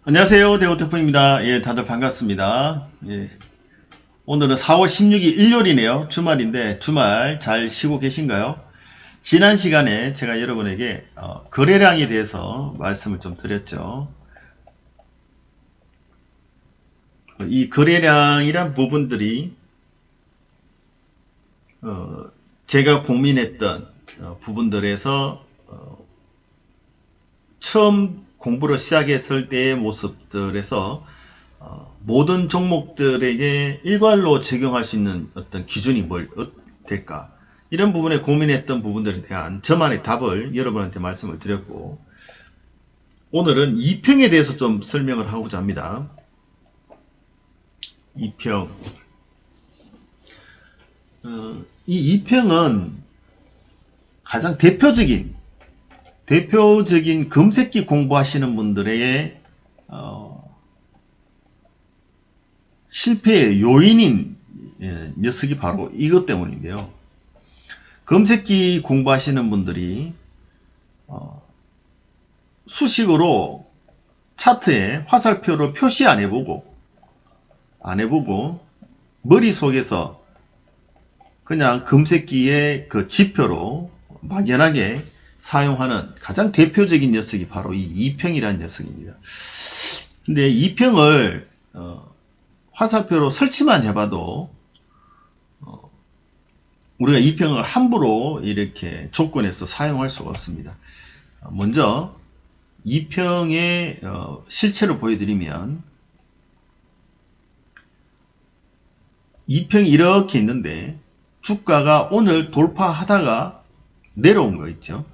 안녕하세요. 대우태풍입니다. 예, 다들 반갑습니다. 예, 오늘은 4월 16일 일요일이네요. 주말인데 주말 잘 쉬고 계신가요? 지난 시간에 제가 여러분에게 거래량에 대해서 말씀을 좀 드렸죠. 이 거래량이란 부분들이 제가 고민했던 부분들에서 처음 공부를 시작했을 때의 모습들에서 모든 종목들에게 일괄로 적용할 수 있는 어떤 기준이 될까? 이런 부분에 고민했던 부분들에 대한 저만의 답을 여러분한테 말씀을 드렸고, 오늘은 이평에 대해서 좀 설명을 하고자 합니다. 이평. 이 이평은 가장 대표적인 금색기 공부하시는 분들의 실패의 요인인 녀석이 바로 이것 때문인데요. 금색기 공부하시는 분들이 수식으로 차트에 화살표로 표시 안 해보고 머릿속에서 그냥 금색기의 그 지표로 막연하게 사용하는 가장 대표적인 녀석이 바로 이 이평이라는 녀석입니다. 근데 이평을 화살표로 설치만 해봐도 우리가 이평을 함부로 이렇게 조건에서 사용할 수가 없습니다. 먼저 이평의 실체를 보여드리면, 이평이 이렇게 있는데 주가가 오늘 돌파하다가 내려온 거 있죠.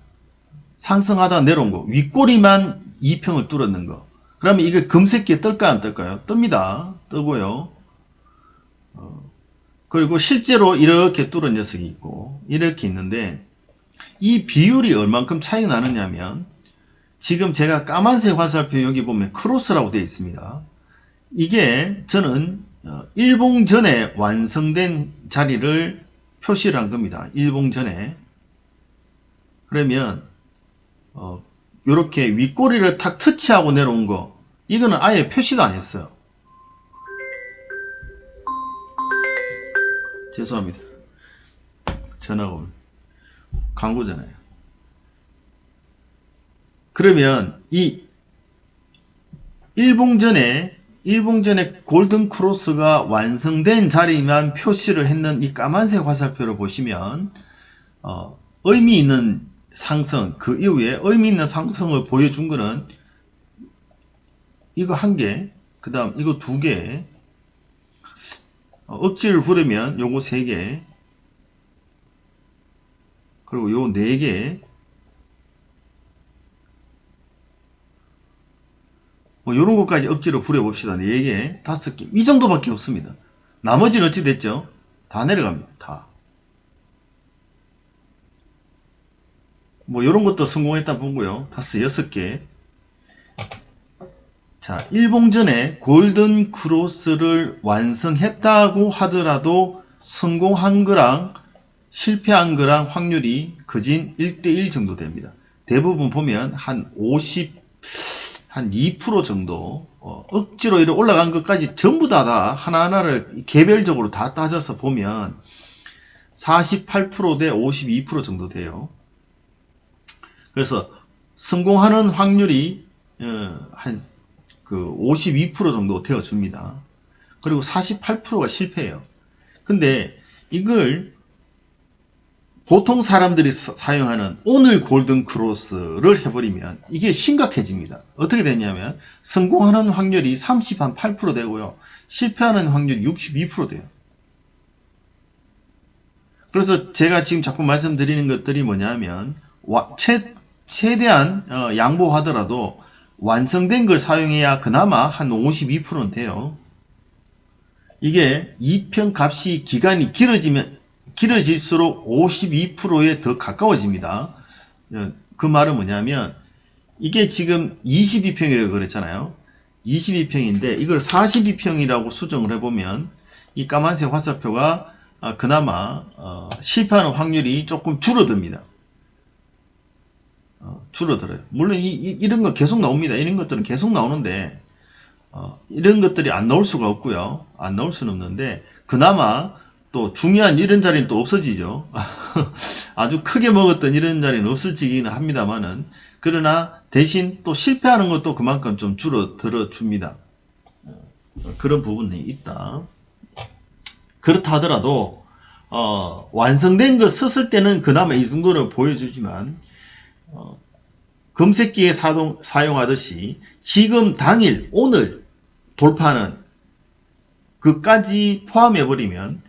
상승하다 내려온 거, 윗꼬리만 이평을 뚫었는 거. 그러면 이게 금색기에 뜰까 안 뜰까요? 뜹니다. 뜨고요. 그리고 실제로 이렇게 뚫은 녀석이 있고 이렇게 있는데, 이 비율이 얼만큼 차이가 나느냐면, 지금 제가 까만색 화살표 여기 보면 크로스라고 되어 있습니다. 이게 저는 일봉 전에 완성된 자리를 표시를 한 겁니다. 일봉 전에. 그러면 이렇게 윗꼬리를 탁 터치하고 내려온 거, 이거는 아예 표시도 안 했어요. 죄송합니다. 전화가 오면 광고잖아요. 그러면 이 일봉 전에 골든 크로스가 완성된 자리만 표시를 했는 이 까만색 화살표를 보시면 의미 있는 상승, 그 이후에 의미 있는 상승을 보여준 거는 이거 한 개, 그 다음 이거 두 개, 억지를 부르면 요거 세 개, 그리고 요 네 개, 뭐 요런 것까지 억지로 부려봅시다. 4개, 5개, 이 정도밖에 없습니다. 나머지는 어찌 됐죠? 다 내려갑니다. 다. 뭐 요런 것도 성공했다 보고요. 5, 6개. 자, 일봉전에 골든 크로스를 완성했다고 하더라도 성공한 거랑 실패한 거랑 확률이 거진 1대1 정도 됩니다. 대부분 보면 한 2% 정도, 억지로 이렇게 올라간 것까지 전부 다 하나하나를 개별적으로 다 따져서 보면 48% 대 52% 정도 돼요. 그래서 성공하는 확률이 한 52% 정도 되어줍니다. 그리고 48%가 실패해요. 근데 이걸 보통 사람들이 사용하는 오늘 골든 크로스를 해버리면 이게 심각해집니다. 어떻게 되냐면 성공하는 확률이 38% 되고요. 실패하는 확률이 62% 돼요. 그래서 제가 지금 자꾸 말씀드리는 것들이 뭐냐면, 최대한 양보하더라도 완성된 걸 사용해야 그나마 한 52%는 돼요. 이게 이평 값이 기간이 길어질수록 52%에 더 가까워집니다. 그 말은 뭐냐면, 이게 지금 22평이라고 그랬잖아요. 22평인데 이걸 42평이라고 수정을 해보면 이 까만색 화살표가 그나마 실패하는 확률이 조금 줄어듭니다. 줄어들어요. 물론 이런 거 계속 나옵니다. 이런 것들은 계속 나오는데 이런 것들이 안 나올 수가 없고요. 안 나올 수는 없는데 그나마 또 중요한 이런 자리는 또 없어지죠. 아주 크게 먹었던 이런 자리는 없어지기는 합니다만은 그러나 대신 또 실패하는 것도 그만큼 좀 줄어들어 줍니다. 그런 부분이 있다. 그렇다 하더라도 완성된 걸 썼을 때는 그나마 이 정도를 보여주지만 검색기에 사용하듯이 지금 당일 오늘 돌파하는 그까지 포함해버리면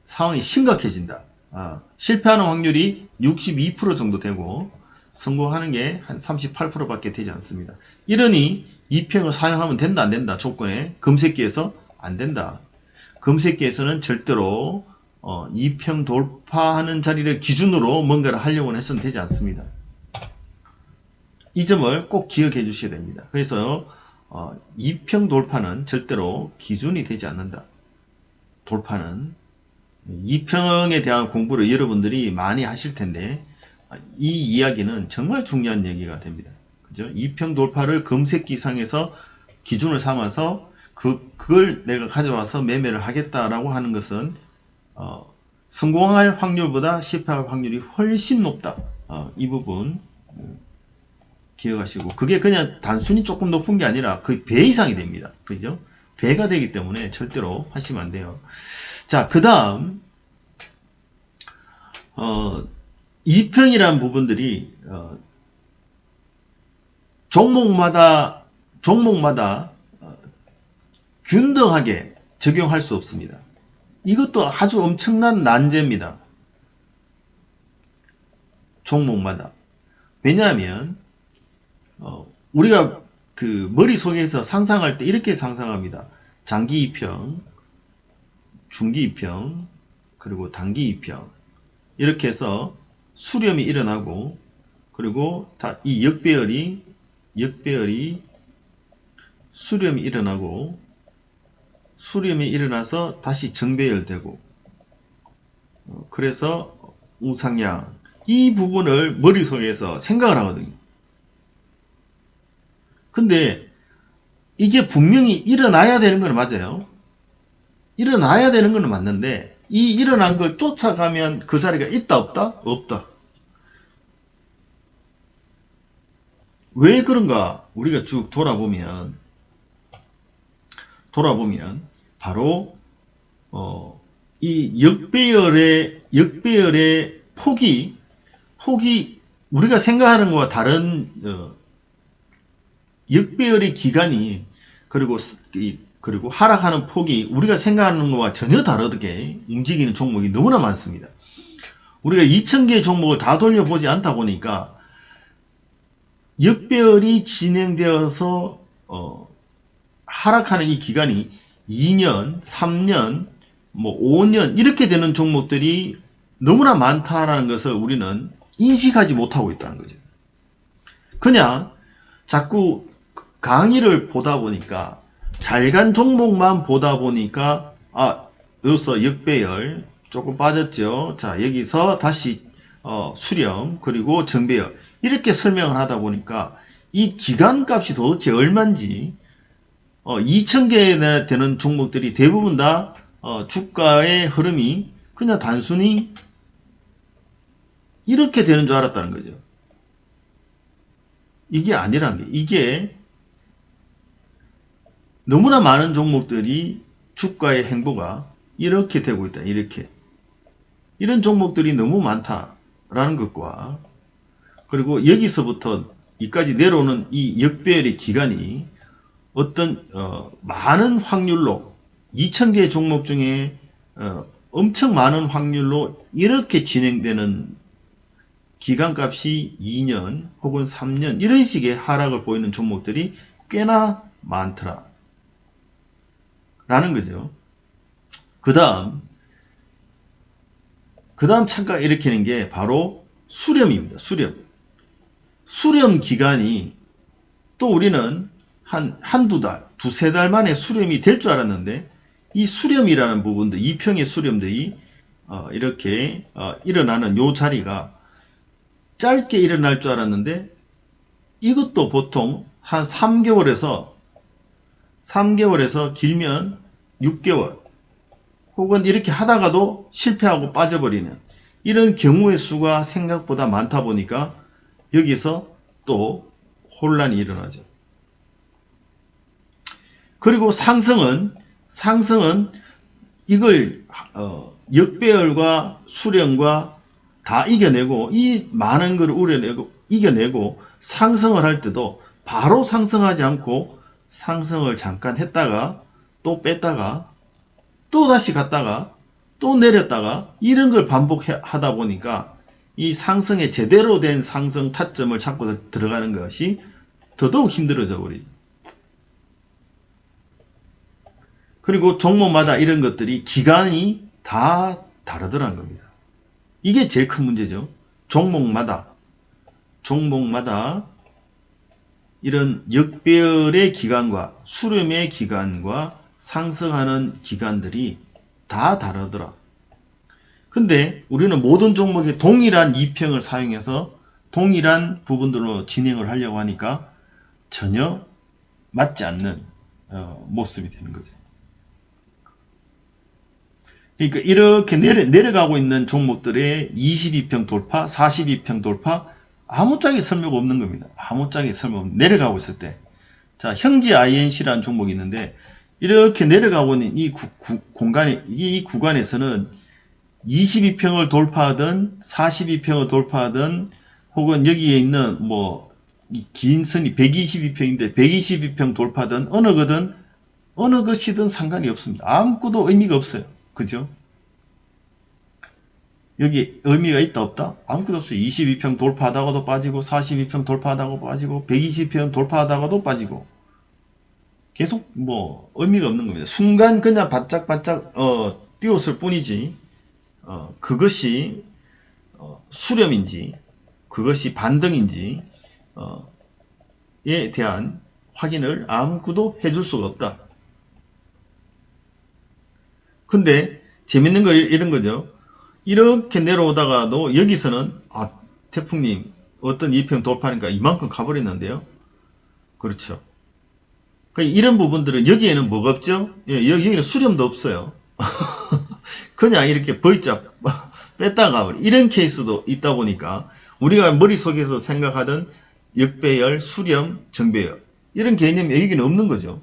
상황이 심각해진다. 실패하는 확률이 62% 정도 되고 성공하는 게 한 38%밖에 되지 않습니다. 이러니 이평을 사용하면 된다 안 된다 조건에 검색기에서 안 된다. 검색기에서는 절대로 이평 돌파하는 자리를 기준으로 뭔가를 하려고 해서는 되지 않습니다. 이 점을 꼭 기억해 주셔야 됩니다. 그래서 이평 돌파는 절대로 기준이 되지 않는다. 돌파는 이평에 대한 공부를 여러분들이 많이 하실 텐데 이 이야기는 정말 중요한 얘기가 됩니다. 그죠? 이평 돌파를 검색기 상에서 기준을 삼아서 그걸 내가 가져와서 매매를 하겠다라고 하는 것은 성공할 확률보다 실패할 확률이 훨씬 높다. 이 부분 기억하시고 그게 그냥 단순히 조금 높은 게 아니라 거의 배 이상이 됩니다. 그죠? 배가 되기 때문에 절대로 하시면 안 돼요. 자, 그 다음 2평이라는 부분들이 종목마다 균등하게 적용할 수 없습니다. 이것도 아주 엄청난 난제입니다. 종목마다. 왜냐하면 우리가 그 머릿속에서 상상할 때 이렇게 상상합니다. 장기 2평, 중기 2평, 그리고 단기 2평 이렇게 해서 수렴이 일어나고 그리고 이 역배열이 수렴이 일어나서 다시 정배열되고 그래서 우상향 이 부분을 머릿속에서 생각을 하거든요. 근데 이게 분명히 일어나야 되는 건 맞아요. 일어나야 되는 건 맞는데 이 일어난 걸 쫓아가면 그 자리가 있다 없다? 없다. 왜 그런가? 우리가 쭉 돌아보면 바로 이 역배열의 폭이 우리가 생각하는 것과 다른 역배열의 기간이 그리고 하락하는 폭이 우리가 생각하는 것과 전혀 다르게 움직이는 종목이 너무나 많습니다. 우리가 2000개의 종목을 다 돌려보지 않다 보니까 역배열이 진행되어서 하락하는 이 기간이 2년, 3년, 5년 이렇게 되는 종목들이 너무나 많다라는 것을 우리는 인식하지 못하고 있다는 거죠. 그냥 자꾸 강의를 보다 보니까 잘간 종목만 보다 보니까 여기서 역배열 조금 빠졌죠. 자, 여기서 다시 수렴 그리고 정배열 이렇게 설명을 하다 보니까 이 기간값이 도대체 얼마인지 2000개나 되는 종목들이 대부분 다 주가의 흐름이 그냥 단순히 이렇게 되는 줄 알았다는 거죠. 이게 아니라는 게 이게 너무나 많은 종목들이 주가의 행보가 이렇게 되고 있다. 이런 종목들이 너무 많다라는 것과 그리고 여기서부터 이까지 내려오는 이 역배열의 기간이 어떤 많은 확률로 2000개의 종목 중에 엄청 많은 확률로 이렇게 진행되는 기간값이 2년 혹은 3년 이런 식의 하락을 보이는 종목들이 꽤나 많더라 라는 거죠. 그 다음 착각 일으키는 게 바로 수렴입니다. 수렴 기간이 또 우리는 한두 달, 두세 달 만에 수렴이 될 줄 알았는데 이 수렴이라는 부분도 이평의 수렴들이 이렇게 일어나는 요 자리가 짧게 일어날 줄 알았는데 이것도 보통 한 3개월에서 3개월에서 길면 6개월 혹은 이렇게 하다가도 실패하고 빠져버리는 이런 경우의 수가 생각보다 많다 보니까 여기서 또 혼란이 일어나죠. 그리고 상승은 이걸 역배열과 수령과 다 이겨내고 이 많은 걸 우려내고 이겨내고 상승을 할 때도 바로 상승하지 않고 상승을 잠깐 했다가 또 뺐다가 또 다시 갔다가 또 내렸다가 이런 걸 반복하다 보니까 이 상승에 제대로 된 상승 타점을 찾고 들어가는 것이 더더욱 힘들어져 버리죠. 그리고 종목마다 이런 것들이 기간이 다 다르더라는 겁니다. 이게 제일 큰 문제죠. 종목마다 이런 역배열의 기간과 수렴의 기간과 상승하는 기간들이 다 다르더라. 근데 우리는 모든 종목에 동일한 2평을 사용해서 동일한 부분들로 진행을 하려고 하니까 전혀 맞지 않는 모습이 되는 거죠. 그러니까 이렇게 내려가고 있는 종목들의 22평 돌파, 42평 돌파 아무짝에 설명 없는 겁니다. 아무짝에 설명 없는 내려가고 있을 때. 자, 형지 INC라는 종목이 있는데 이렇게 내려가고 있는 이 구간에서는 22평을 돌파하든 42평을 돌파하든 혹은 여기에 있는 긴 선이 122평인데 122평 돌파든 어느 것이든 상관이 없습니다. 아무것도 의미가 없어요. 그죠? 여기 의미가 있다 없다? 아무것도 없어요. 22평 돌파하다가도 빠지고 42평 돌파하다가 빠지고 120평 돌파하다가도 빠지고 계속 의미가 없는 겁니다. 순간 그냥 바짝바짝 띄웠을 뿐이지 그것이 수렴인지 그것이 반등인지 에 대한 확인을 아무것도 해줄 수가 없다. 근데 재밌는 거 이런 거죠. 이렇게 내려오다가도 여기서는 태풍님 어떤 2평 돌파니까 이만큼 가버렸는데요. 그렇죠. 이런 부분들은 여기에는 뭐가 없죠? 여기는 수렴도 없어요. 그냥 이렇게 V자 뺐다가 이런 케이스도 있다 보니까 우리가 머릿속에서 생각하던 역배열, 수렴, 정배열 이런 개념이 여기는 없는 거죠.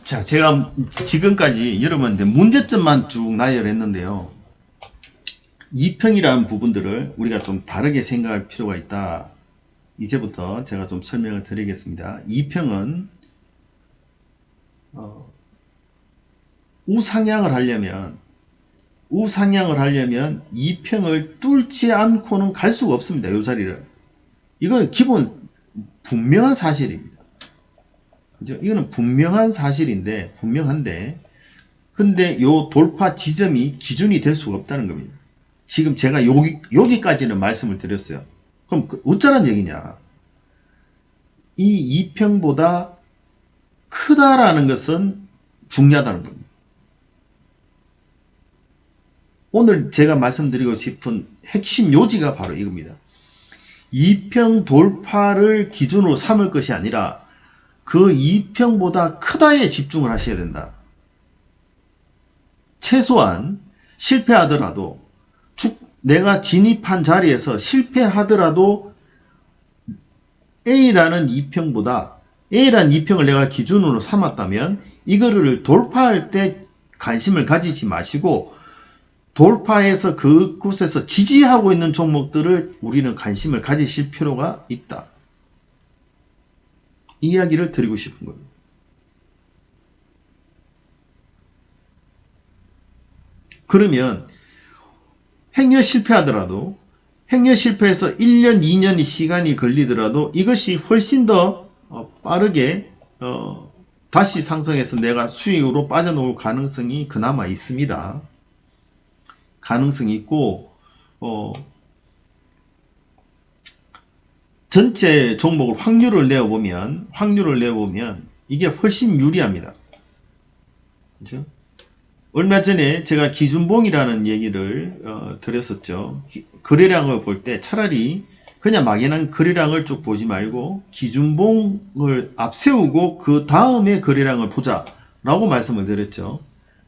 자, 제가 지금까지 여러분한테 문제점만 쭉 나열했는데요. 2평이라는 부분들을 우리가 좀 다르게 생각할 필요가 있다. 이제부터 제가 좀 설명을 드리겠습니다. 2평은 우상향을 하려면 2평을 뚫지 않고는 갈 수가 없습니다. 이 자리를. 이건 기본 분명한 사실입니다. 그죠? 이거는 분명한데 근데 요 돌파 지점이 기준이 될 수가 없다는 겁니다. 지금 제가 여기까지는 말씀을 드렸어요. 그럼 어쩌란 얘기냐? 이 2평보다 크다라는 것은 중요하다는 겁니다. 오늘 제가 말씀드리고 싶은 핵심 요지가 바로 이겁니다. 2평 돌파를 기준으로 삼을 것이 아니라 그 2평보다 크다에 집중을 하셔야 된다. 최소한 실패하더라도 내가 진입한 자리에서 실패하더라도 A라는 2평보다 A라는 2평을 내가 기준으로 삼았다면 이거를 돌파할 때 관심을 가지지 마시고 돌파해서 그곳에서 지지하고 있는 종목들을 우리는 관심을 가지실 필요가 있다. 이 이야기를 드리고 싶은 겁니다. 그러면 행여 실패하더라도 행여 실패해서 1년, 2년이 시간이 걸리더라도 이것이 훨씬 더 빠르게 다시 상승해서 내가 수익으로 빠져나올 가능성이 그나마 있습니다. 가능성이 있고 전체 종목을 확률을 내어보면 이게 훨씬 유리합니다. 그렇죠? 얼마 전에 제가 기준봉이라는 얘기를 드렸었죠. 거래량을 볼 때 차라리 그냥 막연한 거래량을 쭉 보지 말고 기준봉을 앞세우고 그 다음에 거래량을 보자 라고 말씀을 드렸죠.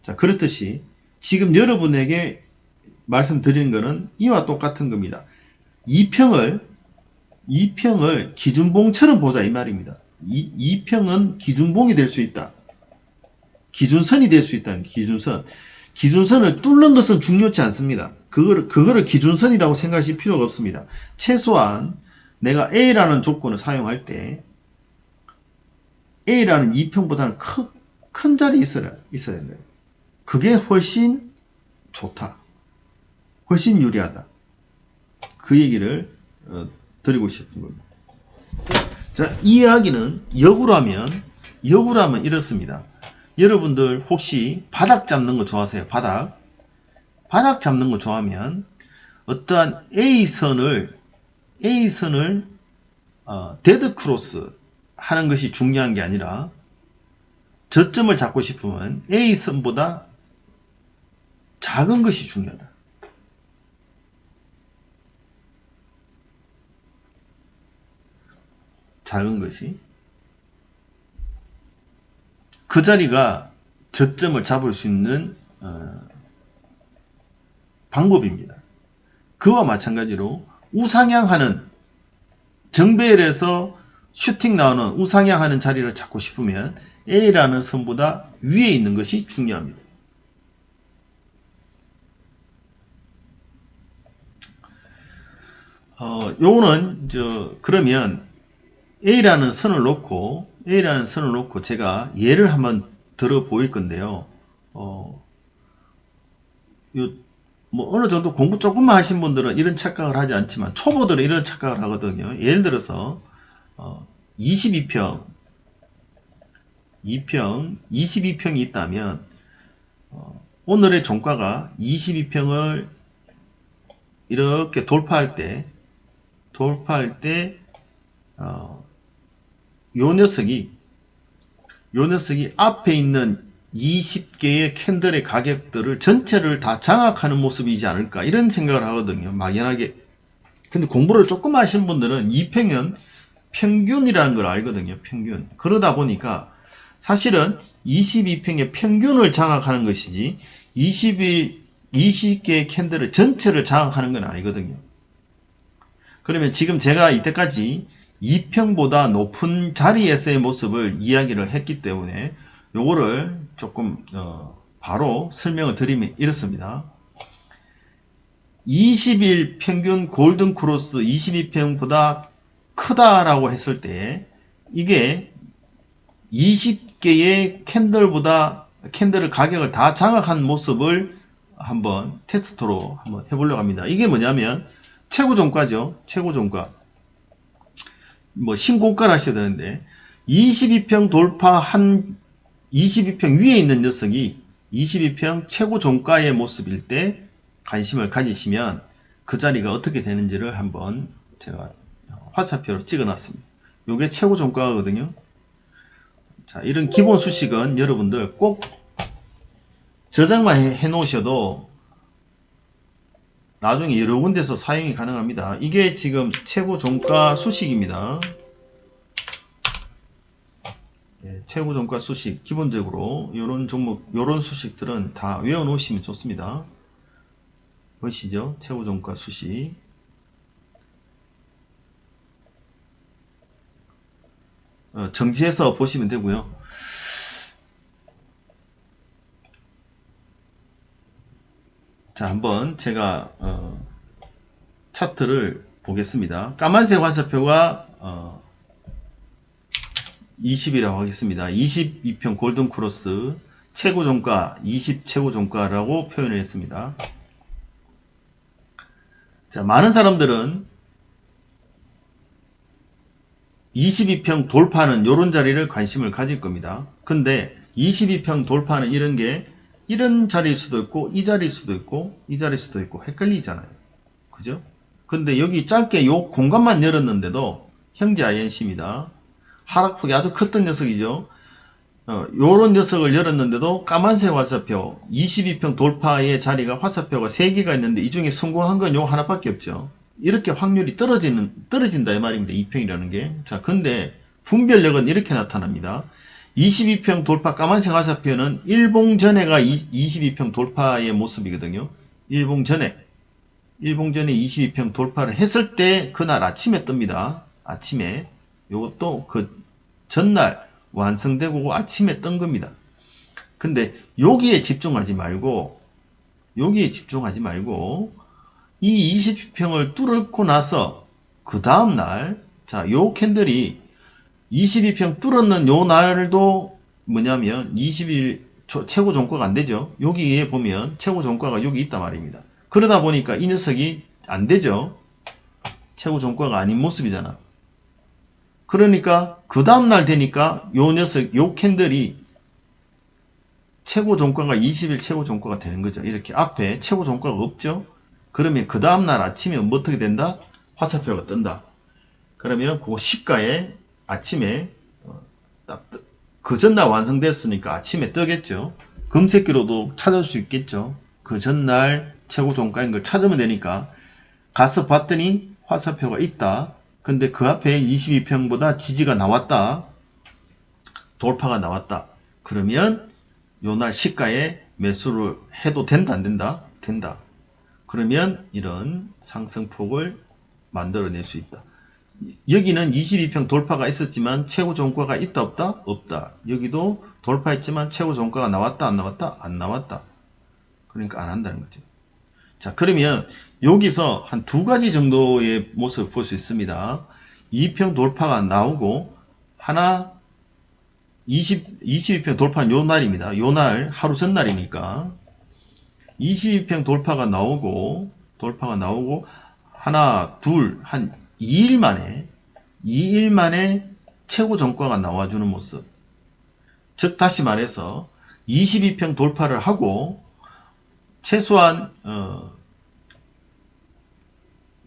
자, 그렇듯이 지금 여러분에게 말씀드리는 것은 이와 똑같은 겁니다. 2평을 기준봉처럼 보자 이 말입니다. 2평은 기준봉이 될 수 있다. 기준선이 될 수 있다는 기준선. 기준선을 뚫는 것은 중요치 않습니다. 그거를 기준선이라고 생각하실 필요가 없습니다. 최소한 내가 A라는 조건을 사용할 때 A라는 2평보다는 큰 자리 있어야 돼요. 그게 훨씬 좋다. 훨씬 유리하다. 그 얘기를 드리고 싶은 겁니다. 자, 이 이야기는 역으로 하면 이렇습니다. 여러분들 혹시 바닥 잡는 거 좋아하세요? 바닥 잡는 거 좋아하면 어떠한 A선을 데드 크로스 하는 것이 중요한 게 아니라 저점을 잡고 싶으면 A선보다 작은 것이 중요하다. 작은 것이 그 자리가 저점을 잡을 수 있는 방법입니다. 그와 마찬가지로 우상향하는 정배열에서 슈팅 나오는 우상향하는 자리를 잡고 싶으면 A라는 선보다 위에 있는 것이 중요합니다. 요거는 그러면 A라는 선을 놓고 제가 예를 한번 들어 보일 건데요. 어느 정도 공부 조금만 하신 분들은 이런 착각을 하지 않지만 초보들은 이런 착각을 하거든요. 예를 들어서 22평 22평이 있다면 오늘의 종가가 22평을 이렇게 돌파할 때 요 녀석이 앞에 있는 20개의 캔들의 가격들을 전체를 다 장악하는 모습이지 않을까 이런 생각을 하거든요. 막연하게. 근데 공부를 조금 하신 분들은 2평은 평균이라는 걸 알거든요. 평균. 그러다 보니까 사실은 22평의 평균을 장악하는 것이지 20개의 캔들을 전체를 장악하는 건 아니거든요. 그러면 지금 제가 이때까지 2평보다 높은 자리에서의 모습을 이야기를 했기 때문에 요거를 조금 바로 설명을 드리면 이렇습니다. 20일 평균 골든 크로스 22평보다 크다라고 했을 때 이게 20개의 캔들을 가격을 다 장악한 모습을 한번 테스트로 한번 해보려고 합니다. 이게 뭐냐면 최고 종가죠. 최고 종가. 신고가를 하셔야 되는데 22평 돌파한 22평 위에 있는 녀석이 22평 최고 종가의 모습일 때 관심을 가지시면 그 자리가 어떻게 되는지를 한번 제가 화살표로 찍어 놨습니다. 요게 최고 종가거든요. 자, 이런 기본 수식은 여러분들 꼭 저장만 해 놓으셔도 나중에 여러 군데서 사용이 가능합니다. 이게 지금 최고 종가 수식입니다. 최고 종가 수식 기본적으로 요런 종목 요런 수식들은 다 외워 놓으시면 좋습니다. 보시죠. 최고 종가 수식. 정지해서 보시면 되고요. 자, 한번 제가 차트를 보겠습니다. 까만색 화살표가 20이라고 하겠습니다. 22평 골든 크로스 최고 종가 20 최고 종가라고 표현을 했습니다. 자, 많은 사람들은 22평 돌파는 요런 자리를 관심을 가질 겁니다. 근데 22평 돌파는 이런 게 이런 자리일 수도 있고 이 자리일 수도 있고 이 자리일 수도 있고 헷갈리잖아요. 그죠? 근데 여기 짧게 요 공간만 열었는데도 형제 INC입니다. 하락폭이 아주 컸던 녀석이죠. 요런 녀석을 열었는데도 까만색 화살표 22평 돌파의 자리가 화살표가 3개가 있는데 이 중에 성공한 건 요 하나밖에 없죠. 이렇게 확률이 떨어진다 이 말입니다. 2평이라는 게. 자, 근데 분별력은 이렇게 나타납니다. 22평 돌파 까만색 화살표는 일봉전에가 22평 돌파의 모습이거든요. 일봉전에 22평 돌파를 했을 때 그날 아침에 뜹니다. 아침에. 요것도 그 전날 완성되고 아침에 뜬 겁니다. 근데 여기에 집중하지 말고 이 22평을 뚫고 나서 그 다음날 자, 요 캔들이 22평 뚫었는 요 날도 뭐냐면 20일 최고 종가가 안 되죠. 여기에 보면 최고 종가가 여기 있단 말입니다. 그러다 보니까 이 녀석이 안 되죠. 최고 종가가 아닌 모습이잖아. 그러니까 그 다음날 되니까 요 녀석 요 캔들이 최고 종가가 20일 최고 종가가 되는 거죠. 이렇게 앞에 최고 종가가 없죠. 그러면 그 다음날 아침에 어떻게 된다? 화살표가 뜬다. 그러면 그 시가에 아침에 딱 그 전날 완성됐으니까 아침에 뜨겠죠. 검색기로도 찾을 수 있겠죠. 그 전날 최고 종가인 걸 찾으면 되니까 가서 봤더니 화살표가 있다. 근데 그 앞에 22평보다 지지가 나왔다. 돌파가 나왔다. 그러면 요날 시가에 매수를 해도 된다 안 된다? 된다. 그러면 이런 상승폭을 만들어낼 수 있다. 여기는 22평 돌파가 있었지만 최고 종가가 있다 없다? 없다. 여기도 돌파했지만 최고 종가가 나왔다 안 나왔다? 안 나왔다. 그러니까 안 한다는 거죠. 자, 그러면 여기서 한 두 가지 정도의 모습을 볼 수 있습니다. 2평 돌파가 나오고 하나 22평 돌파는 요 날입니다. 요 날 하루 전날이니까 22평 돌파가 나오고 하나 둘 한 2일 만에 최고 종가가 나와주는 모습. 즉 다시 말해서 22평 돌파를 하고 최소한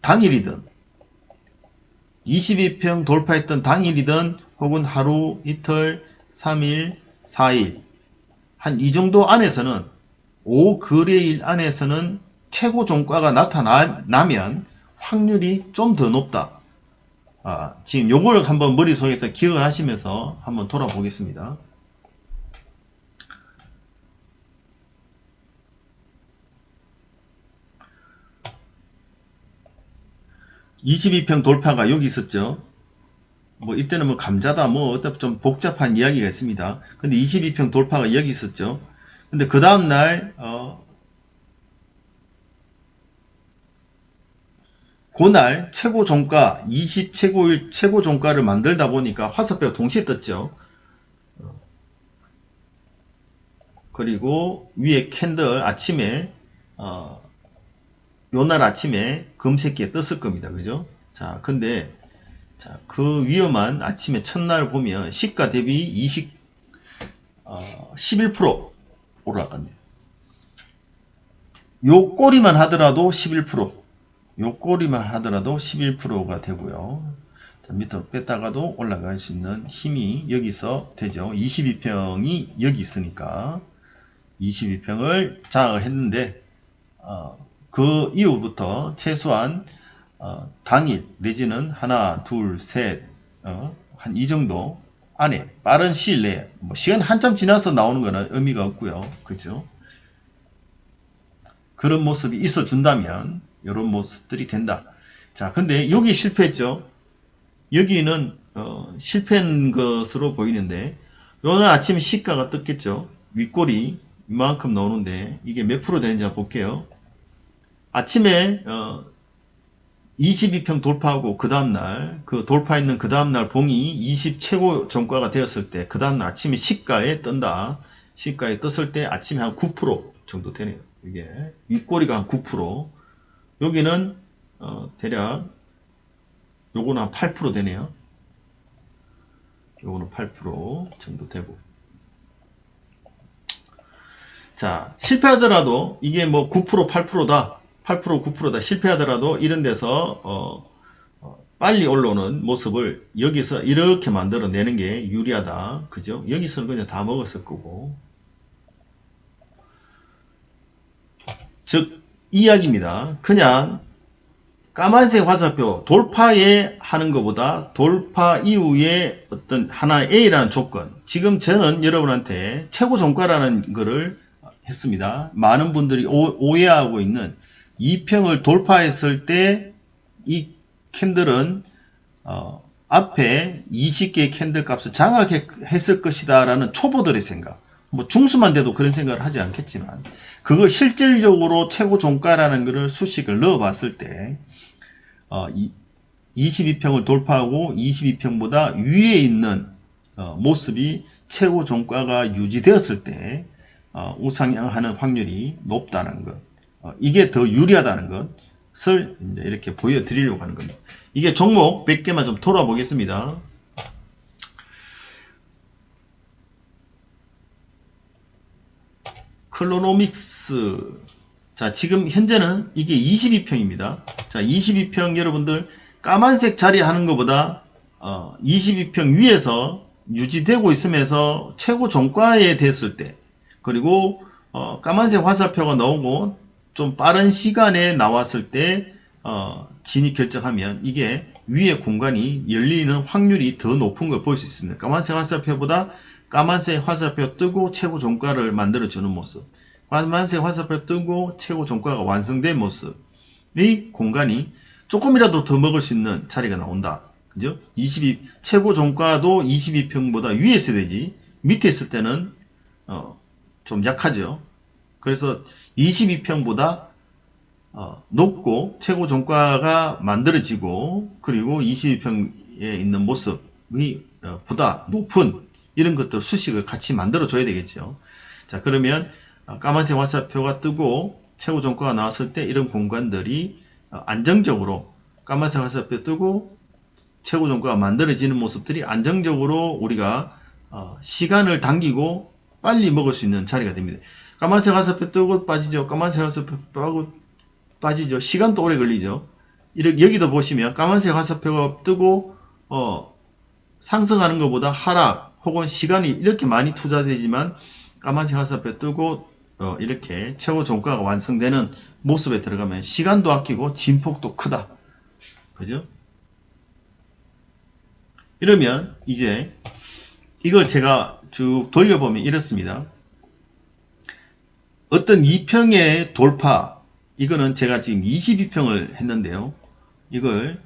당일이든 22평 돌파했던 당일이든 혹은 하루, 이틀, 3일, 4일 한 이 정도 안에서는 5거래일 안에서는 최고 종가가 나타나면 확률이 좀 더 높다. 지금 요걸 한번 머릿속에서 기억을 하시면서 한번 돌아보겠습니다. (22평) 돌파가 여기 있었죠. 뭐 이때는 뭐 감자다 뭐 어떤 좀 복잡한 이야기가 있습니다. 근데 22평 돌파가 여기 있었죠. 근데 그 다음날 그날 최고 종가 20 최고일 최고 종가를 만들다 보니까 화살표가 동시에 떴죠. 그리고 위에 캔들 아침에 요날 아침에 금색기에 떴을 겁니다. 그죠? 자, 근데 자, 그 위험한 아침에 첫날 보면 시가 대비 11% 올라갔네요. 요 꼬리만 하더라도 11%. 요 꼬리만 하더라도 11%가 되고요. 자, 밑으로 뺐다가도 올라갈 수 있는 힘이 여기서 되죠. 22평이 여기 있으니까 22평을 장악을 했는데 그 이후부터 최소한 당일 내지는 하나, 둘, 셋, 한 이 정도 안에 빠른 시일 내에 뭐 시간 한참 지나서 나오는 거는 의미가 없고요. 그죠? 그런 모습이 있어 준다면 이런 모습들이 된다. 자, 근데 여기 실패했죠. 여기는 실패한 것으로 보이는데 오늘 아침에 시가가 떴겠죠. 윗골이 이만큼 나오는데 이게 몇 프로 되는지 한번 볼게요. 아침에 22평 돌파하고 그 다음날 그 돌파했는 그 다음날 봉이 20 최고 종가가 되었을 때 그 다음날 아침에 시가에 뜬다. 시가에 떴을 때 아침에 한 9% 정도 되네요. 이게 윗꼬리가 한 9%. 여기는 대략 요거는 한 8% 되네요. 요거는 8% 정도 되고. 자, 실패하더라도 이게 뭐 9% 8%다. 8% 9%다 실패하더라도 이런 데서 빨리 올라오는 모습을 여기서 이렇게 만들어내는 게 유리하다. 그죠? 여기서는 그냥 다 먹었을 거고. 즉 이야기입니다. 그냥 까만색 화살표 돌파에 하는 것보다 돌파 이후에 어떤 하나 A라는 조건, 지금 저는 여러분한테 최고 종가라는 거를 했습니다. 많은 분들이 오해하고 있는 2평을 돌파했을 때 이 캔들은 앞에 20개의 캔들 값을 장악했을 것이다 라는 초보들의 생각, 뭐 중수만 돼도 그런 생각을 하지 않겠지만, 그걸 실질적으로 최고 종가라는 것을 수식을 넣어 봤을 때 22평을 돌파하고 22평보다 위에 있는 모습이 최고 종가가 유지되었을 때 우상향하는 확률이 높다는 것, 이게 더 유리하다는 것을 이제 이렇게 보여드리려고 하는 겁니다. 이게 종목 몇 개만 좀 돌아보겠습니다. 클로노믹스. 자, 지금 현재는 이게 22평입니다. 자, 22평 여러분들 까만색 자리 하는 것보다 22평 위에서 유지되고 있으면서 최고 종가에 됐을 때, 그리고 까만색 화살표가 나오고 좀 빠른 시간에 나왔을 때 진입 결정하면 이게 위에 공간이 열리는 확률이 더 높은 걸 볼 수 있습니다. 까만색 화살표보다 까만색 화살표 뜨고 최고 종가를 만들어주는 모습, 까만색 화살표 뜨고 최고 종가가 완성된 모습의 공간이 조금이라도 더 먹을 수 있는 자리가 나온다. 그죠? 최고 종가도 22평보다 위에 있어야 되지, 밑에 있을 때는 좀 약하죠. 그래서 22평보다 높고 최고 종가가 만들어지고, 그리고 22평에 있는 모습이 보다 높은 이런 것들 수식을 같이 만들어 줘야 되겠죠. 자, 그러면 까만색 화살표가 뜨고 최고 종가가 나왔을 때 이런 공간들이 안정적으로, 까만색 화살표 뜨고 최고 종가가 만들어지는 모습들이 안정적으로 우리가 시간을 당기고 빨리 먹을 수 있는 자리가 됩니다. 까만색 화살표 뜨고 빠지죠. 까만색 화살표 빠지죠. 시간도 오래 걸리죠. 여기도 보시면 까만색 화살표가 뜨고 상승하는 것보다 하락 혹은 시간이 이렇게 많이 투자되지만, 까만색 화살표 뜨고 이렇게 최고 종가가 완성되는 모습에 들어가면 시간도 아끼고 진폭도 크다. 그죠? 이러면 이제 이걸 제가 쭉 돌려보면 이렇습니다. 어떤 2평의 돌파, 이거는 제가 지금 22평을 했는데요. 이걸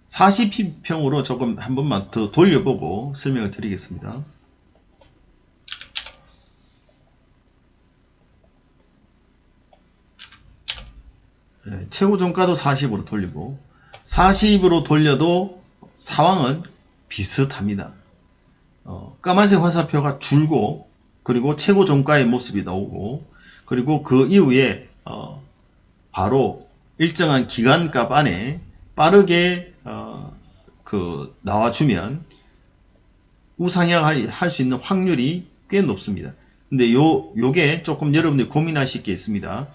40평으로 조금 한 번만 더 돌려보고 설명을 드리겠습니다. 최고 종가도 40으로 돌리고, 40으로 돌려도 상황은 비슷합니다. 까만색 화살표가 줄고, 그리고 최고 종가의 모습이 나오고, 그리고 그 이후에 바로 일정한 기간값 안에 빠르게 나와주면 우상향할 수 있는 확률이 꽤 높습니다. 근데 요게 조금 여러분들이 고민하실 게 있습니다.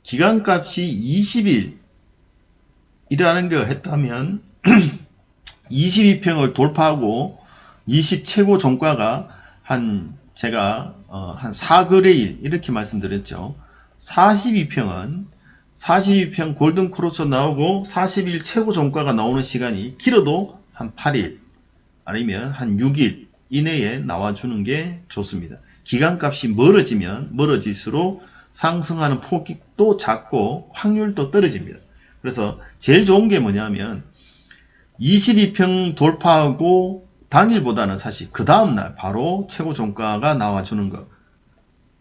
기간값이 20일이라는 걸 했다면 22평을 돌파하고 20 최고 종가가 제가 한 4거래일 이렇게 말씀드렸죠. 42평은 42평 골든 크로스 나오고 40일 최고 종가가 나오는 시간이 길어도 한 8일 아니면 한 6일 이내에 나와주는 게 좋습니다. 기간값이 멀어지면 멀어질수록 상승하는 폭도 작고 확률도 떨어집니다. 그래서 제일 좋은 게 뭐냐면 22평 돌파하고 당일보다는 사실 그 다음날 바로 최고 종가가 나와주는 것.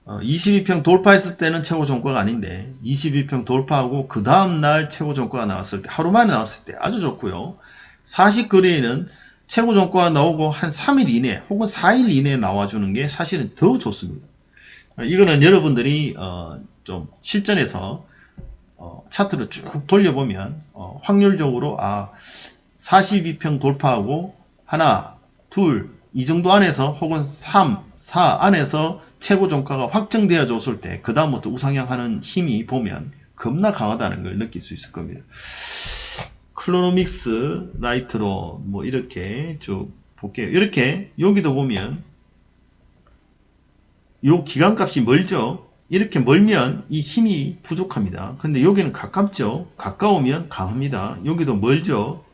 22평 돌파했을 때는 최고 종가가 아닌데 22평 돌파하고 그 다음날 최고 종가가 나왔을 때, 하루 만에 나왔을 때 아주 좋고요. 40거래에는 최고 종가가 나오고 한 3일 이내 혹은 4일 이내에 나와주는 게 사실은 더 좋습니다. 이거는 여러분들이 좀 실전에서 차트를 쭉 돌려보면 확률적으로 42평 돌파하고 하나, 둘, 이 정도 안에서 혹은 3, 4 안에서 최고 종가가 확정되어 줬을 때 그 다음부터 우상향하는 힘이 보면 겁나 강하다는 걸 느낄 수 있을 겁니다. 클로노믹스 라이트로 뭐 이렇게 쭉 볼게요. 이렇게 여기도 보면 요 기간값이 멀죠. 이렇게 멀면 이 힘이 부족합니다. 근데 여기는 가깝죠. 가까우면 강합니다. 여기도 멀죠.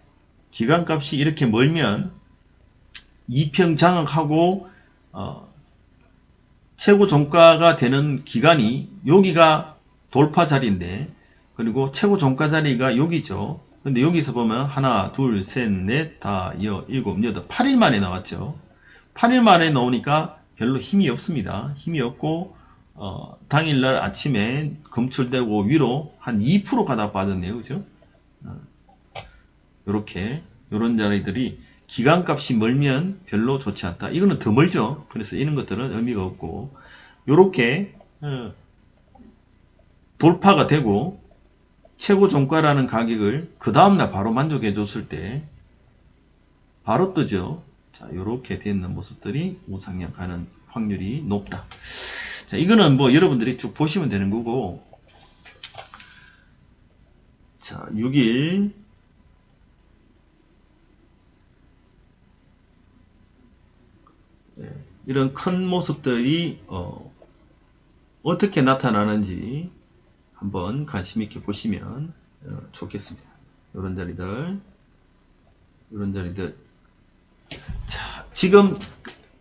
기관값이 이렇게 멀면 2평 장악하고 최고 종가가 되는 기간이 여기가 돌파 자리인데, 그리고 최고 종가 자리가 여기죠. 근데 여기서 보면 하나, 둘, 셋, 넷, 다, 일곱, 여덟, 8일 만에 나왔죠. 8일 만에 나오니까 별로 힘이 없습니다. 힘이 없고 당일날 아침에 검출되고 위로 한 2% 가다 빠졌네요. 그죠? 요런 자리들이 기간값이 멀면 별로 좋지 않다. 이거는 더 멀죠. 그래서 이런 것들은 의미가 없고, 요렇게 돌파가 되고 최고 종가라는 가격을 그 다음날 바로 만족해 줬을 때 바로 뜨죠. 자, 요렇게 되는 모습들이 우상향 가는 확률이 높다. 자, 이거는 뭐 여러분들이 쭉 보시면 되는 거고, 자, 6일 이런 큰 모습들이 어떻게 나타나는지 한번 관심 있게 보시면 좋겠습니다. 이런 자리들. 자, 지금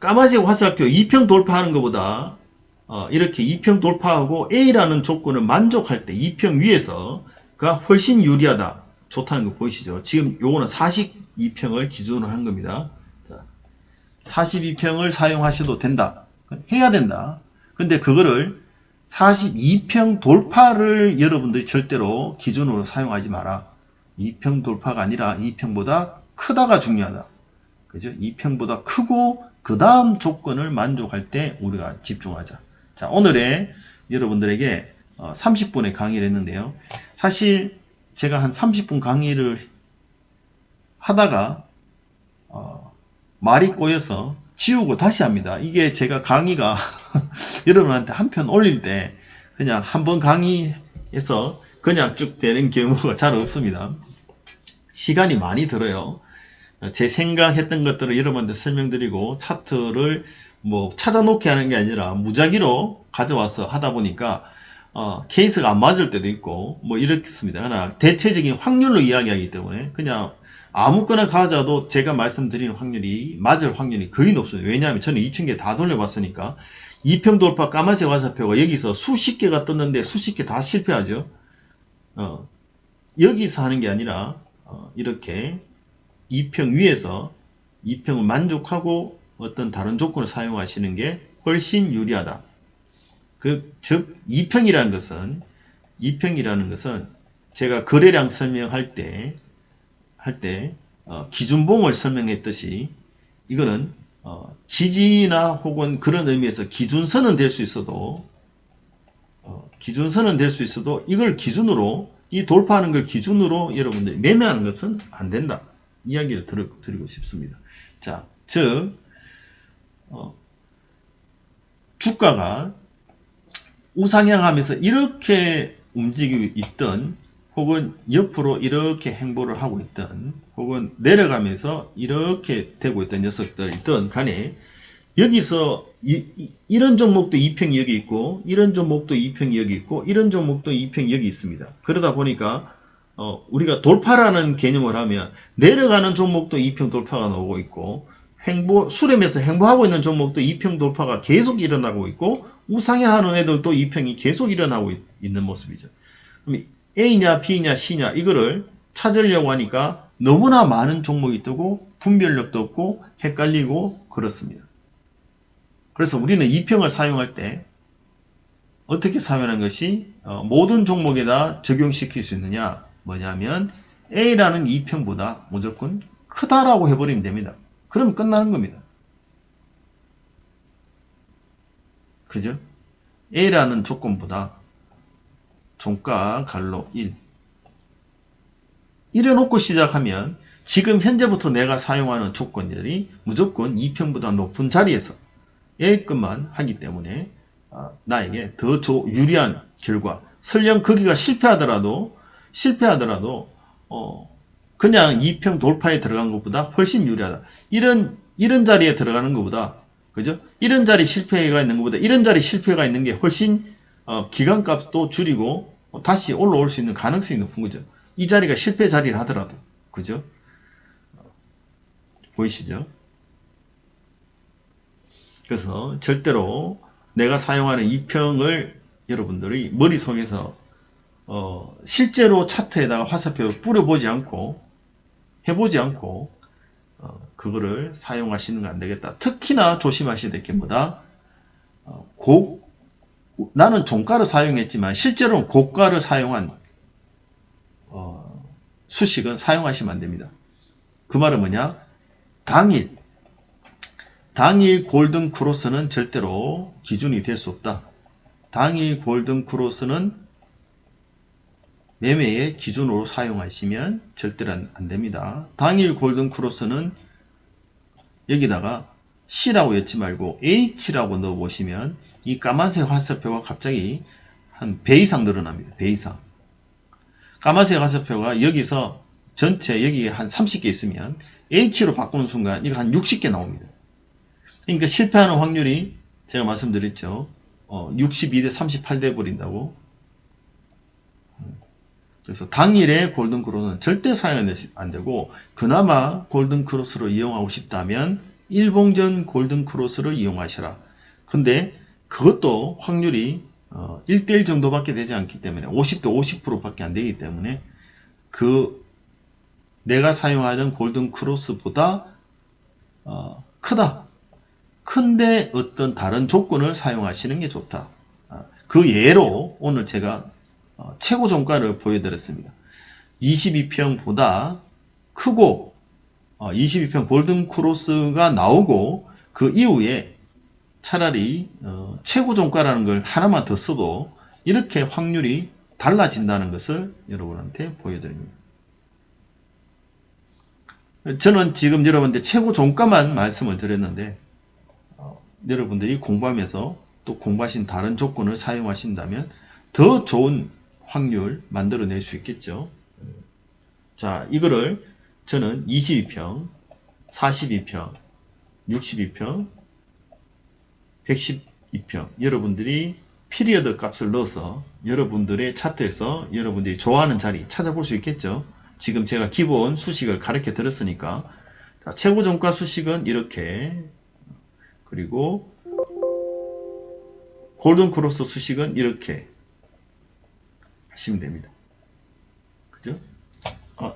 까마귀 화살표 2평 돌파하는 것보다 이렇게 2평 돌파하고 A라는 조건을 만족할 때 2평 위에서가 훨씬 유리하다, 좋다는 거 보이시죠? 지금 요거는 42평을 기준으로 하는 겁니다. 자, 42평을 사용하셔도 된다, 해야 된다. 근데 그거를 42평 돌파를 여러분들이 절대로 기준으로 사용하지 마라. 2평 돌파가 아니라 2평보다 크다가 중요하다. 그죠? 2평보다 크고 그 다음 조건을 만족할 때 우리가 집중하자. 자, 오늘의 여러분들에게 30분의 강의를 했는데요. 사실 제가 한 30분 강의를 하다가 말이 꼬여서 지우고 다시 합니다. 이게 제가 강의가 여러분한테 한 편 올릴 때 그냥 한번 강의해서 그냥 쭉 되는 경우가 잘 없습니다. 시간이 많이 들어요. 제 생각했던 것들을 여러분한테 설명드리고 차트를 뭐 찾아놓게 하는 게 아니라 무작위로 가져와서 하다 보니까 케이스가 안 맞을 때도 있고 뭐 이렇습니다. 그러나 대체적인 확률로 이야기하기 때문에 그냥 아무거나 가져도 제가 말씀드리는 확률이 맞을 확률이 거의 높습니다. 왜냐하면 저는 2000개 다 돌려봤으니까. 2평 돌파 까만색 화살표가 여기서 수십 개가 떴는데 수십 개 다 실패하죠. 여기서 하는 게 아니라 이렇게 2평 위에서 2평을 만족하고 어떤 다른 조건을 사용하시는 게 훨씬 유리하다. 즉 2평이라는 것은 제가 거래량 설명할 때 기준봉을 설명했듯이 이거는 지지나 혹은 그런 의미에서 기준선은 될 수 있어도 이걸 기준으로, 이 돌파하는 걸 기준으로 여러분들이 매매하는 것은 안 된다. 이야기를 드리고 싶습니다. 자, 즉 주가가 우상향하면서 이렇게 움직이고 있던, 혹은 옆으로 이렇게 행보를 하고 있던, 혹은 내려가면서 이렇게 되고 있던 녀석들이든 간에 여기서 이런 종목도 2평이 여기 있고, 이런 종목도 2평이 여기 있고, 이런 종목도 2평이 여기 있습니다. 그러다 보니까 우리가 돌파라는 개념을 하면 내려가는 종목도 2평 돌파가 나오고 있고, 수렴해서 행보하고 있는 종목도 2평 돌파가 계속 일어나고 있고, 우상향하는 애들도 2평이 계속 일어나고 있는 모습이죠. 그럼 A냐 B냐 C냐 이거를 찾으려고 하니까 너무나 많은 종목이 뜨고 분별력도 없고 헷갈리고 그렇습니다. 그래서 우리는 2평을 사용할 때 어떻게 사용하는 것이 모든 종목에다 적용시킬 수 있느냐, 뭐냐면 A라는 2평보다 무조건 크다라고 해버리면 됩니다. 그러면 끝나는 겁니다. 그죠? A라는 조건보다 종가 갈로 1 이래놓고 시작하면 지금 현재부터 내가 사용하는 조건들이 무조건 2평보다 높은 자리에서 A급만 하기 때문에 나에게 더 유리한 결과, 설령 거기가 실패하더라도 그냥 2평 돌파에 들어간 것보다 훨씬 유리하다. 이런 자리에 들어가는 것보다, 그죠? 이런 자리 실패가 있는 것보다 이런 자리 실패가 있는 게 훨씬 기간값도 줄이고 다시 올라올 수 있는 가능성이 높은 거죠. 이 자리가 실패 자리를 하더라도. 그죠? 보이시죠? 그래서 절대로 내가 사용하는 이평을 여러분들이 머릿속에서 실제로 차트에다가 화살표를 뿌려보지 않고 해보지 않고 그거를 사용하시는 거 안 되겠다. 특히나 조심하셔야 될 게 뭐다? 나는 종가를 사용했지만 실제로는 고가를 사용한 수식은 사용하시면 안 됩니다. 그 말은 뭐냐? 당일 골든 크로스는 절대로 기준이 될 수 없다. 당일 골든 크로스는 매매의 기준으로 사용하시면 절대로 안 됩니다. 당일 골든 크로스는 여기다가 C라고 엮지 말고 H라고 넣어 보시면 이 까만색 화살표가 갑자기 한 배 이상 늘어납니다. 배 이상. 까만색 화살표가 여기서 전체 여기 한 30개 있으면 H로 바꾸는 순간 이거 한 60개 나옵니다. 그러니까 실패하는 확률이 제가 말씀드렸죠. 62대 38돼 버린다고. 그래서 당일에 골든 크로스는 절대 사용이 안 되고, 그나마 골든 크로스로 이용하고 싶다면 일봉전 골든 크로스를 이용하셔라. 근데 그것도 확률이 1대1 정도밖에 되지 않기 때문에 50대 50%밖에 안 되기 때문에 내가 사용하는 골든 크로스보다 크다. 큰데 어떤 다른 조건을 사용하시는 게 좋다. 그 예로 오늘 제가 최고 종가를 보여드렸습니다. 22평보다 크고 22평 골든 크로스가 나오고 그 이후에 차라리 최고 종가라는 걸 하나만 더 써도 이렇게 확률이 달라진다는 것을 여러분한테 보여드립니다. 저는 지금 여러분들 최고 종가만 말씀을 드렸는데 여러분들이 공부하면서 또 공부하신 다른 조건을 사용하신다면 더 좋은 확률 만들어낼 수 있겠죠. 자, 이거를 저는 22평, 42평, 62평, 112평 여러분들이 피리어드 값을 넣어서 여러분들의 차트에서 여러분들이 좋아하는 자리 찾아볼 수 있겠죠. 지금 제가 기본 수식을 가르쳐 드렸으니까 자, 최고 종가 수식은 이렇게, 그리고 골든 크로스 수식은 이렇게 하시면 됩니다. 그죠?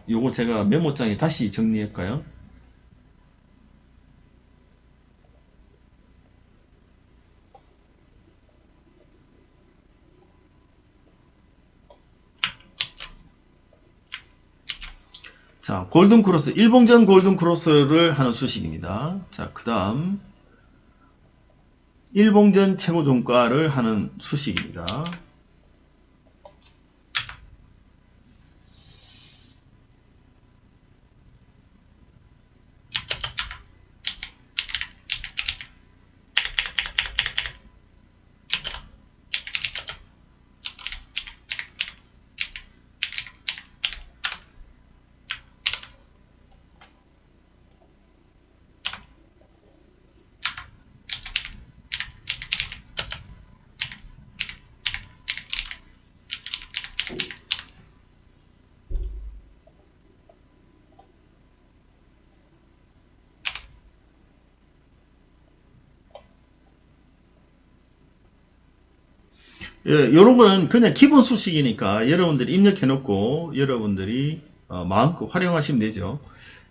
요거 제가 메모장에 다시 정리할까요? 자, 골든 크로스, 일봉전 골든 크로스를 하는 수식입니다. 자, 그 다음 일봉전 최고 종가를 하는 수식입니다. 이런 거는 그냥 기본 수식이니까 여러분들이 입력해 놓고 여러분들이 마음껏 활용하시면 되죠.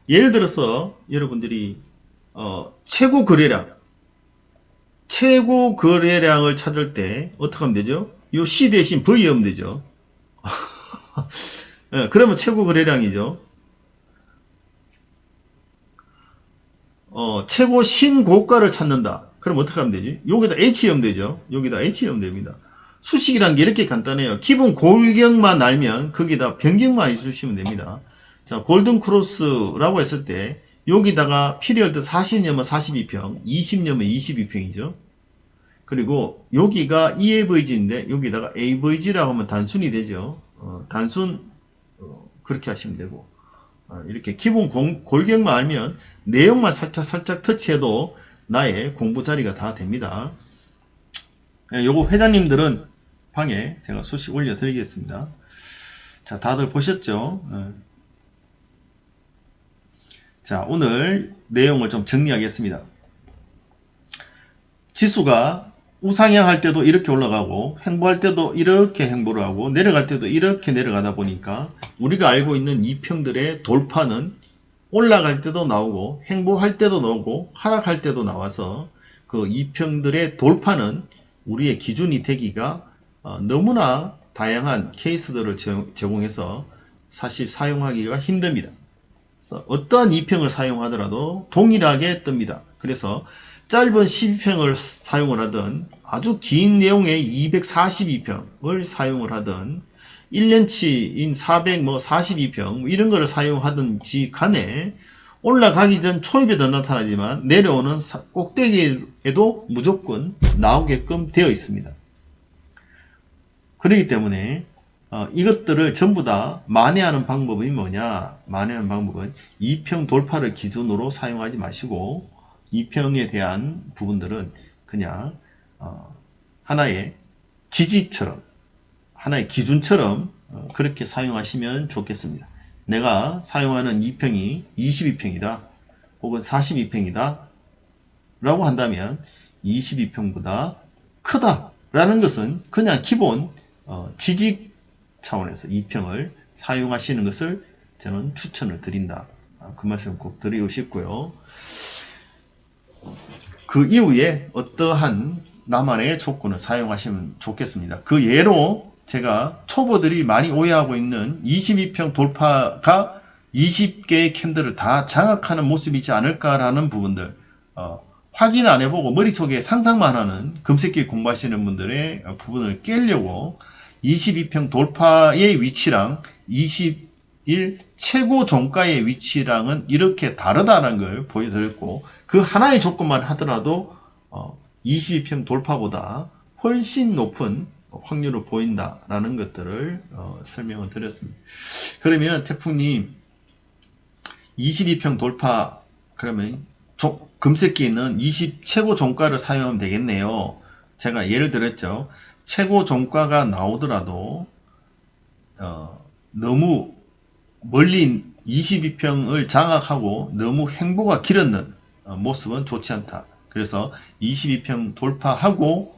예를 들어서 여러분들이 최고 거래량을 찾을 때 어떻게 하면 되죠? 요 C 대신 V 하면 되죠. 그러면 최고 거래량이죠. 최고 신고가를 찾는다. 그럼 어떻게 하면 되지? 여기다 H 하면 되죠. 여기다 H 하면 됩니다. 수식이란 게 이렇게 간단해요. 기본 골격만 알면 거기다 변경만 해주시면 됩니다. 자, 골든 크로스라고 했을 때 여기다가 피리어드 40년은 42평, 20년은 22평이죠. 그리고 여기가 EAVG인데 여기다가 AVG라고 하면 단순이 되죠. 그렇게 하시면 되고, 이렇게 기본 골격만 알면 내용만 살짝 터치해도 나의 공부 자리가 다 됩니다. 요거 회장님들은 방에 제가 수식 올려드리겠습니다. 자, 다들 보셨죠? 자, 오늘 내용을 좀 정리하겠습니다. 지수가 우상향할 때도 이렇게 올라가고 횡보할 때도 이렇게 횡보를 하고 내려갈 때도 이렇게 내려가다 보니까 우리가 알고 있는 이평들의 돌파는 올라갈 때도 나오고 횡보할 때도 나오고 하락할 때도 나와서 그 이평들의 돌파는 우리의 기준이 되기가 너무나 다양한 케이스들을 제공해서 사실 사용하기가 힘듭니다. 그래서 어떠한 이평을 사용하더라도 동일하게 뜹니다. 그래서 짧은 12평을 사용을 하든 아주 긴 내용의 242평을 사용을 하든 1년치인 442평 이런 거를 사용하든지 간에 올라가기 전 초입에도 나타나지만 내려오는 꼭대기에도 무조건 나오게끔 되어 있습니다. 그렇기 때문에 이것들을 전부 다 만회하는 방법이 뭐냐? 만회하는 방법은 2평 돌파를 기준으로 사용하지 마시고 2평에 대한 부분들은 그냥 하나의 지지처럼 하나의 기준처럼 그렇게 사용하시면 좋겠습니다. 내가 사용하는 2평이 22평이다 혹은 42평이다 라고 한다면 22평보다 크다 라는 것은 그냥 기본 지지 차원에서 2평을 사용하시는 것을 저는 추천을 드린다. 그 말씀 꼭 드리고 싶고요. 그 이후에 어떠한 나만의 조건을 사용하시면 좋겠습니다. 그 예로 제가 초보들이 많이 오해하고 있는 22평 돌파가 20개의 캔들을 다 장악하는 모습이지 않을까라는 부분들 확인 안 해보고 머릿속에 상상만 하는 금색기 공부하시는 분들의 부분을 깨려고 22평 돌파의 위치랑 21 최고 종가의 위치랑은 이렇게 다르다는 걸 보여드렸고 그 하나의 조건만 하더라도 22평 돌파보다 훨씬 높은 확률을 보인다라는 것들을 설명을 드렸습니다. 그러면 태풍님 22평 돌파 그러면 금색기는 20 최고 종가를 사용하면 되겠네요. 제가 예를 들었죠. 최고 종가가 나오더라도 너무 멀리 22평을 장악하고 너무 횡보가 길었는 모습은 좋지 않다. 그래서 22평 돌파하고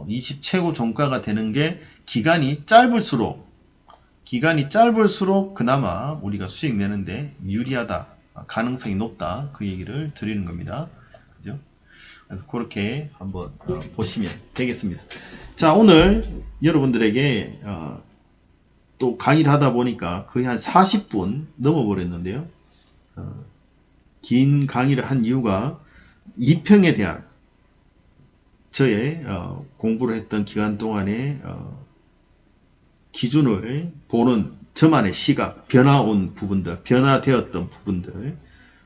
20 최고 종가가 되는 게 기간이 짧을수록 그나마 우리가 수익 내는데 유리하다. 가능성이 높다. 그 얘기를 드리는 겁니다. 그죠? 그래서 그렇게 한번 보시면 되겠습니다. 자, 오늘 여러분들에게 또 강의를 하다 보니까 거의 한 40분 넘어버렸는데요. 긴 강의를 한 이유가 2평에 대한 저의 공부를 했던 기간 동안의 기준을 보는 저만의 시각, 변화온 부분들, 변화되었던 부분들,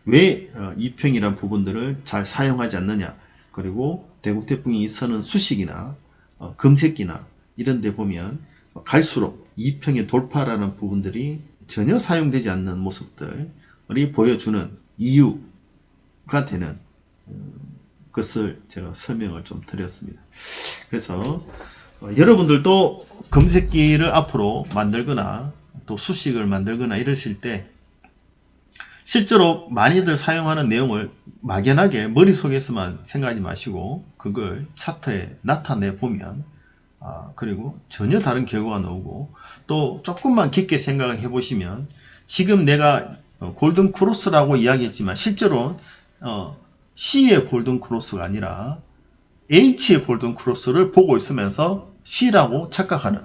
왜 2평이란 부분들을 잘 사용하지 않느냐, 그리고 대국태풍이 서는 수식이나 금색기나 이런 데 보면 갈수록 2평의 돌파라는 부분들이 전혀 사용되지 않는 모습들이 보여주는 이유가 되는 것을 제가 설명을 좀 드렸습니다. 그래서 여러분들도 금색기를 앞으로 만들거나 또 수식을 만들거나 이러실 때 실제로 많이들 사용하는 내용을 막연하게 머릿속에서만 생각하지 마시고 그걸 차트에 나타내 보면 그리고 전혀 다른 결과가 나오고 또 조금만 깊게 생각을 해보시면 지금 내가 골든 크로스라고 이야기했지만 실제로 C의 골든 크로스가 아니라 H의 골든 크로스를 보고 있으면서 C라고 착각하는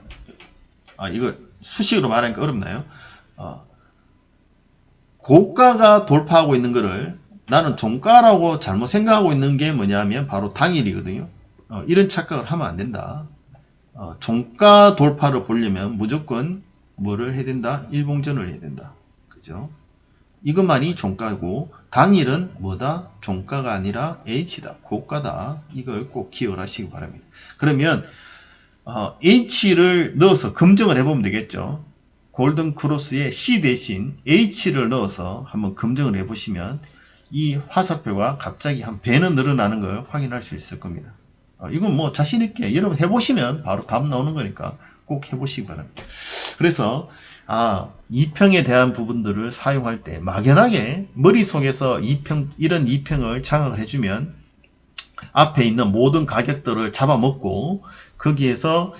이거 수식으로 말하니까 어렵나요? 고가가 돌파하고 있는 거를 나는 종가라고 잘못 생각하고 있는 게 뭐냐면 바로 당일이거든요. 이런 착각을 하면 안 된다. 종가 돌파를 보려면 무조건 뭐를 해야 된다? 일봉전을 해야 된다. 그죠? 이것만이 종가고 당일은 뭐다? 종가가 아니라 H다. 고가다. 이걸 꼭 기억을 하시기 바랍니다. 그러면 H를 넣어서 검증을 해보면 되겠죠. 골든 크로스에 C 대신 H를 넣어서 한번 검증을 해보시면 이 화살표가 갑자기 한 배는 늘어나는 걸 확인할 수 있을 겁니다. 이건 뭐 자신있게 여러분 해보시면 바로 답 나오는 거니까 꼭 해보시기 바랍니다. 그래서 2평에 대한 부분들을 사용할 때 막연하게 머릿속에서 이런 2평을 장악을 해주면 앞에 있는 모든 가격들을 잡아먹고 거기에서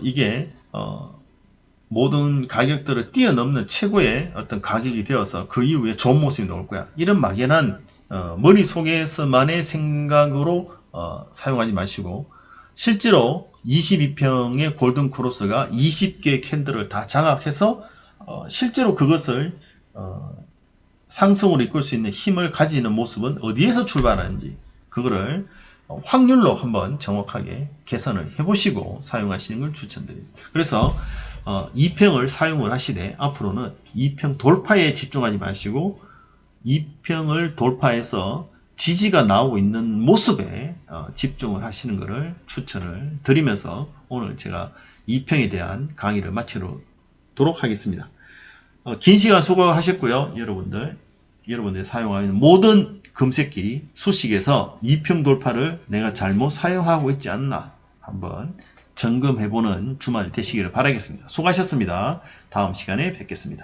이게 모든 가격들을 뛰어넘는 최고의 어떤 가격이 되어서 그 이후에 좋은 모습이 나올 거야. 이런 막연한 머릿속에서만의 생각으로 사용하지 마시고 실제로 22평의 골든 크로스가 20개의 캔들을 다 장악해서 실제로 그것을 상승으로 이끌 수 있는 힘을 가지는 모습은 어디에서 출발하는지 그거를 확률로 한번 정확하게 계산을 해보시고 사용하시는 걸 추천드립니다. 그래서 2평을 사용을 하시되 앞으로는 2평 돌파에 집중하지 마시고 2평을 돌파해서 지지가 나오고 있는 모습에 집중을 하시는 것을 추천을 드리면서 오늘 제가 2평에 대한 강의를 마치도록 하겠습니다. 긴 시간 수고하셨고요. 여러분들 사용하는 모든 검색기 수식에서 2평 돌파를 내가 잘못 사용하고 있지 않나 한번 점검해보는 주말 되시기를 바라겠습니다. 수고하셨습니다. 다음 시간에 뵙겠습니다.